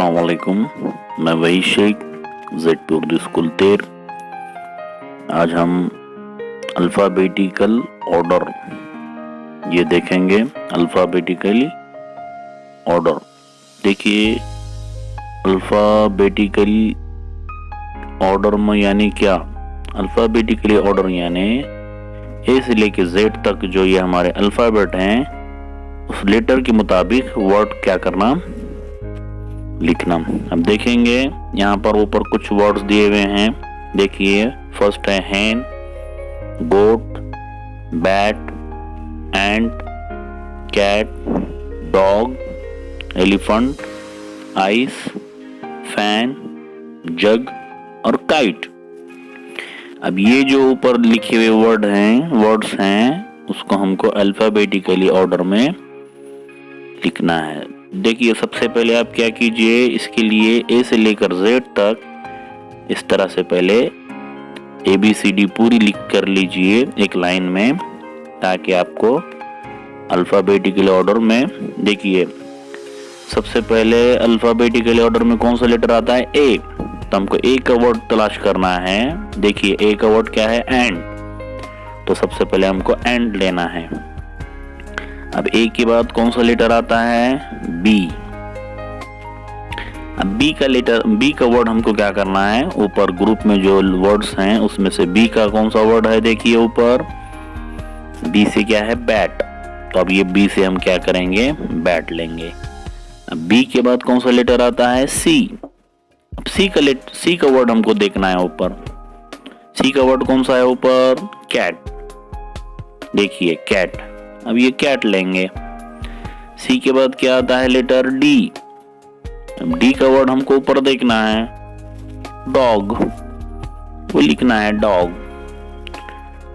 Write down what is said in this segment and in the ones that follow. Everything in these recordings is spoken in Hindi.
अस्सलाम वालेकुम। मैं वही शेख जेड उर्दू स्कूल तेर। आज हम अल्फ़ाबेटिकल ऑर्डर ये देखेंगे। अल्फ़ाबेटिकली ऑर्डर देखिए, अल्फ़ाबेटिकली ऑर्डर में यानी क्या? अल्फ़ाबेटिकली ऑर्डर यानी ए से लेके जेड तक जो ये हमारे अल्फ़ाबेट हैं उस लेटर के मुताबिक वर्ड क्या करना, लिखना। अब देखेंगे यहाँ पर ऊपर कुछ वर्ड्स दिए हुए हैं। देखिए, फर्स्ट है hen, goat, bat, ant, cat, dog, elephant, ice, fan, jug और काइट। अब ये जो ऊपर लिखे हुए वर्ड्स हैं उसको हमको अल्फाबेटिकली ऑर्डर में लिखना है। देखिए, सबसे पहले आप क्या कीजिए, इसके लिए ए से लेकर जेड तक इस तरह से पहले ABCD पूरी लिख कर लीजिए एक लाइन में, ताकि आपको अल्फाबेटिकल ऑर्डर में, देखिए सबसे पहले अल्फाबेटिकल ऑर्डर में कौन सा लेटर आता है? ए। तो हमको ए का वर्ड तलाश करना है। देखिए, ए का वर्ड क्या है? एंड। तो सबसे पहले हमको एंड लेना है। अब ए के बाद कौन सा लेटर आता है? बी। अब बी का वर्ड हमको क्या करना है? ऊपर ग्रुप में जो वर्ड्स हैं उसमें से बी का कौन सा वर्ड है? देखिए ऊपर बी से क्या है? बैट। तो अब ये बी से हम क्या करेंगे? बैट लेंगे। अब बी के बाद कौन सा लेटर आता है? सी। अब सी का वर्ड हमको देखना है ऊपर। सी का वर्ड कौन सा है ऊपर? कैट। देखिए कैट। अब ये कैट लेंगे। सी के बाद क्या आता है? Letter D. अब डी का वर्ड हमको ऊपर देखना है, डॉग, वो लिखना है डॉग।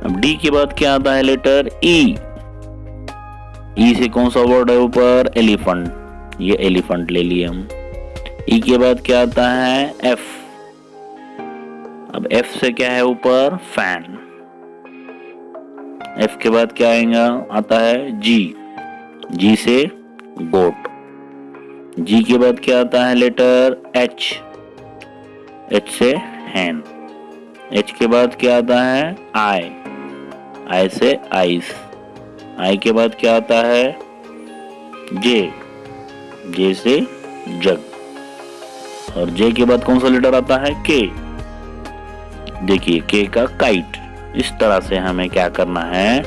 अब डी के बाद क्या आता है? लेटर ई। ई से कौन सा वर्ड है ऊपर? एलिफेंट। ये एलिफेंट ले लिए हम। ई के बाद क्या आता है? एफ। अब एफ से क्या है ऊपर? फैन। एफ के बाद क्या आएगा? आता है जी। जी से गोट। जी के बाद क्या आता है? Letter H. एच से हैन। एच के बाद क्या आता है? आई। आई से आइस। आई के बाद क्या आता है? जे। जे से जग। और जे के बाद कौन सा लेटर आता है? के। देखिए के का काइट। इस तरह से हमें क्या करना है?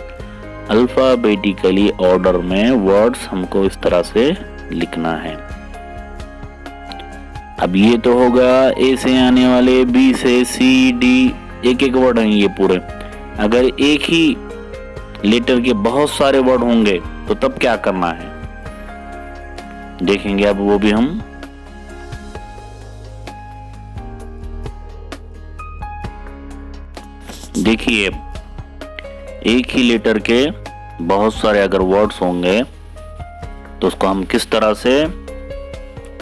अल्फाबेटिकली ऑर्डर में वर्ड्स हमको इस तरह से लिखना है। अब ये तो होगा ए से आने वाले, बी से सी, डी, एक एक वर्ड हैं ये पूरे। अगर एक ही लेटर के बहुत सारे वर्ड होंगे तो तब क्या करना है, देखेंगे अब वो भी हम। देखिए, एक ही लेटर के बहुत सारे अगर वर्ड्स होंगे तो उसको हम किस तरह से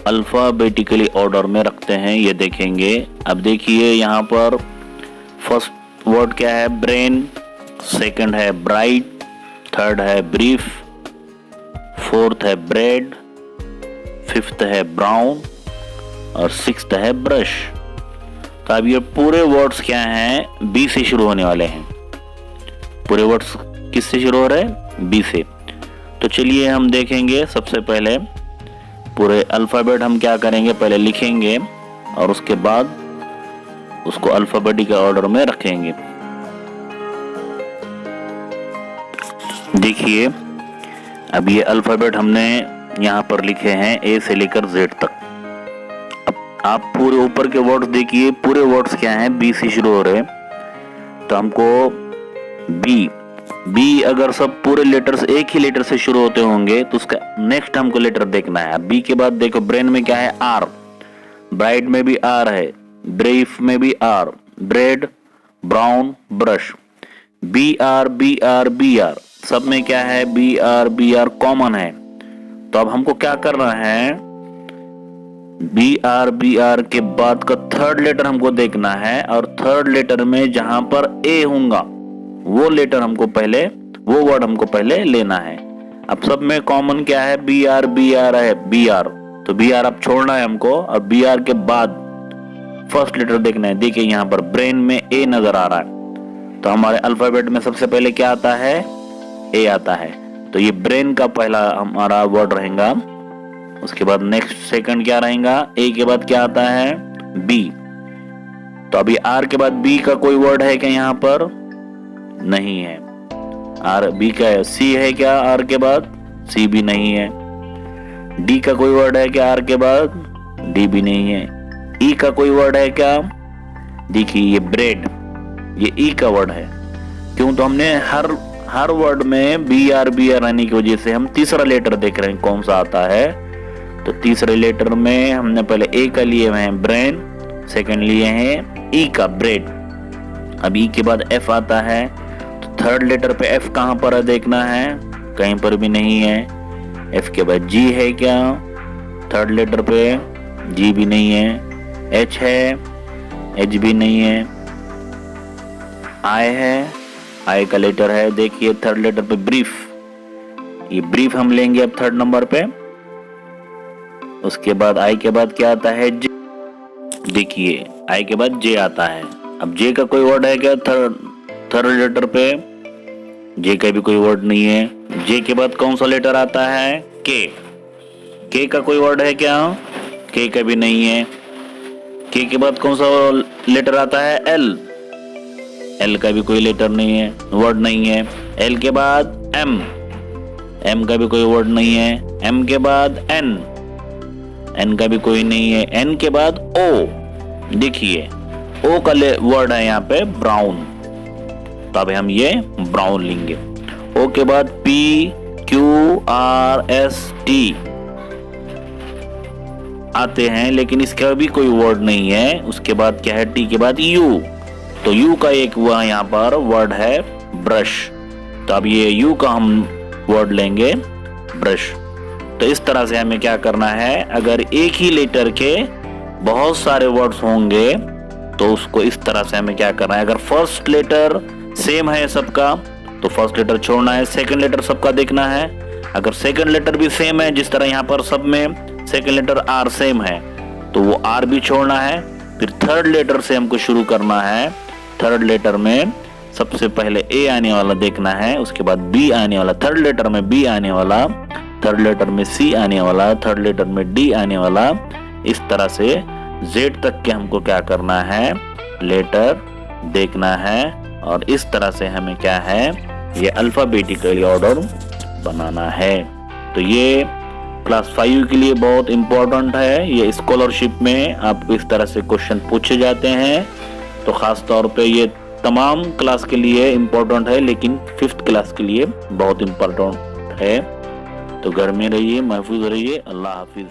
अल्फाबेटिकली ऑर्डर में रखते हैं ये देखेंगे। अब देखिए यहाँ पर फर्स्ट वर्ड क्या है? ब्रेन। सेकंड है ब्राइट। थर्ड है ब्रीफ। फोर्थ है ब्रेड। फिफ्थ है ब्राउन और सिक्स्थ है ब्रश। तो अब ये पूरे वर्ड्स क्या हैं? बी से शुरू होने वाले हैं। पूरे वर्ड्स किससे शुरू हो रहे हैं? बी से। तो चलिए हम देखेंगे। सबसे पहले पूरे अल्फाबेट हम क्या करेंगे? पहले लिखेंगे और उसके बाद उसको अल्फाबेटिकल ऑर्डर में रखेंगे। देखिए, अब ये अल्फाबेट हमने यहाँ पर लिखे हैं ए से लेकर जेड तक। आप पूरे ऊपर के वर्ड्स देखिए, पूरे वर्ड्स क्या हैं? बी से शुरू हो रहे हैं। तो हमको बी अगर सब पूरे लेटर्स एक ही लेटर से शुरू होते होंगे तो उसका नेक्स्ट हमको लेटर देखना है। बी के बाद देखो, ब्रेन में क्या है? आर। ब्राइट में भी आर है। ब्रीफ में भी R. Bread, brown, brush. B R B R B R, सब में क्या है? बी आर कॉमन है। तो अब हमको क्या करना है? बी आर के बाद का थर्ड लेटर हमको देखना है, और थर्ड लेटर में जहां पर ए होगा वो लेटर हमको पहले, वो वर्ड हमको पहले लेना है। अब सब में कॉमन क्या है? बी आर है, बी आर। तो बी आर अब छोड़ना है हमको। अब बी आर के बाद फर्स्ट लेटर देखना है। देखिए यहाँ पर ब्रेन में ए नजर आ रहा है, तो हमारे अल्फाबेट में सबसे पहले क्या आता है? ए आता है। तो ये ब्रेन का पहला हमारा वर्ड रहेगा। उसके बाद नेक्स्ट सेकंड क्या रहेगा? ए के बाद क्या आता है? बी। तो अभी आर के बाद बी का कोई वर्ड है क्या यहाँ पर? नहीं है। आर बी का है। सी है क्या आर के बाद? सी भी नहीं है। डी का कोई वर्ड है क्या आर के बाद? डी भी नहीं है। ई का कोई वर्ड है क्या? देखिए ये ब्रेड, ये ई का वर्ड है। क्यों? तो हमने हर वर्ड में बी आर आने की वजह से हम तीसरा लेटर देख रहे हैं कौन सा आता है। तो तीसरे लेटर में हमने पहले ए का लिए हैं ब्रेन, सेकंड लिए हैं ई का ब्रेड। अब ई के बाद एफ आता है, तो थर्ड लेटर पे एफ कहां पर है देखना है, कहीं पर भी नहीं है। एफ के बाद जी है क्या? थर्ड लेटर पे जी भी नहीं है। एच है, एच भी नहीं है। आई है, आई का लेटर है। देखिए थर्ड लेटर पे ब्रीफ, ये ब्रीफ हम लेंगे अब थर्ड नंबर पे। उसके बाद आई के बाद क्या आता है? जे। देखिए आई के बाद जे आता है। अब जे का कोई वर्ड है क्या? थर्ड लेटर पे जे का भी कोई वर्ड नहीं है। जे के बाद कौन सा लेटर आता है? के। के का कोई वर्ड है क्या? के का भी नहीं है। के के बाद कौन सा लेटर आता है? एल। एल का भी कोई लेटर नहीं है, वर्ड नहीं है। एल के बाद एम, एम का भी कोई वर्ड नहीं है। एम के बाद एन, एन का भी कोई नहीं है। एन के बाद ओ। देखिए ओ का वर्ड है यहाँ पे ब्राउन, तो अब हम ये ब्राउन लेंगे। ओ के बाद P Q R S T आते हैं, लेकिन इसका भी कोई वर्ड नहीं है। उसके बाद क्या है? टी के बाद यू, तो यू का एक वह यहाँ पर वर्ड है ब्रश, तो अब ये यू का हम वर्ड लेंगे ब्रश। तो इस तरह से हमें क्या करना है, अगर एक ही लेटर के बहुत सारे वर्ड्स होंगे तो उसको इस तरह से हमें क्या करना है, अगर फर्स्ट लेटर सेम है सबका तो फर्स्ट लेटर छोड़ना है, सेकंड लेटर सबका देखना है। अगर सेकंड लेटर भी सेम है, जिस तरह यहाँ पर सब में सेकंड लेटर आर सेम है, तो वो आर भी छोड़ना है। फिर थर्ड लेटर से हमको शुरू करना है। थर्ड लेटर में सबसे पहले ए आने वाला देखना है, उसके बाद बी आने वाला, थर्ड लेटर में बी आने वाला, थर्ड लेटर में सी आने वाला, थर्ड लेटर में डी आने वाला। इस तरह से जेड तक के हमको क्या करना है, लेटर देखना है। और इस तरह से हमें क्या है, ये अल्फाबेटिकली ऑर्डर बनाना है। तो ये क्लास 5 के लिए बहुत इंपॉर्टेंट है। ये स्कॉलरशिप में आपको इस तरह से क्वेश्चन पूछे जाते हैं। तो खास तौर पे ये तमाम क्लास के लिए इम्पोर्टेंट है, लेकिन 5th क्लास के लिए बहुत इम्पोर्टेंट है। तो घर में रहिए, महफूज रहिए। अल्लाह हाफिज।